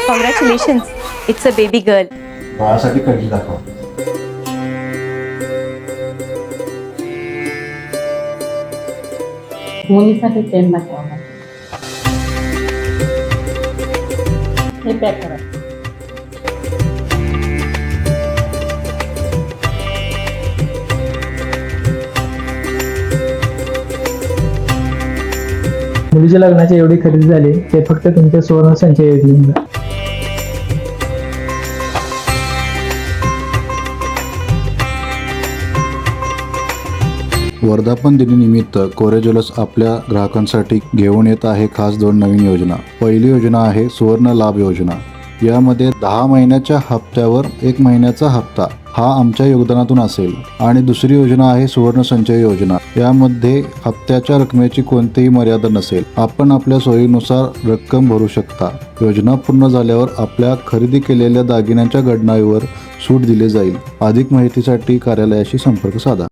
Congratulations, it's a baby girl. बाळासाठी काळजी दाखवा. मुलीसाठी चेन दाखवा. हे पॅक करा. मुलीच्या लग्नाची एवढी खरेदी झाली ते फक्त तुमच्या सुवर्ण संचय योजनेमुळे. वर्धापन दिनानिमित्त कोरे ज्वेलर्स आपल्या ग्राहकांसाठी घेऊन येत आहे खास 2 नवीन योजना. पहिली योजना आहे सुवर्ण लाभ योजना. यामध्ये 10 महिन्याच्या हप्त्यावर 1 महिन्याचा हप्ता हा आमच्या योगदानातून असेल. आणि दुसरी योजना आहे सुवर्ण संचय योजना. यामध्ये हप्त्याच्या रकमेची कोणतीही मर्यादा नसेल. आपण आपल्या सोयीनुसार रक्कम भरू शकता. योजना पूर्ण झाल्यावर आपल्या खरेदी केलेल्या दागिन्यांच्या गणनावर सूट दिली जाईल. अधिक माहितीसाठी कार्यालयाशी संपर्क साधा.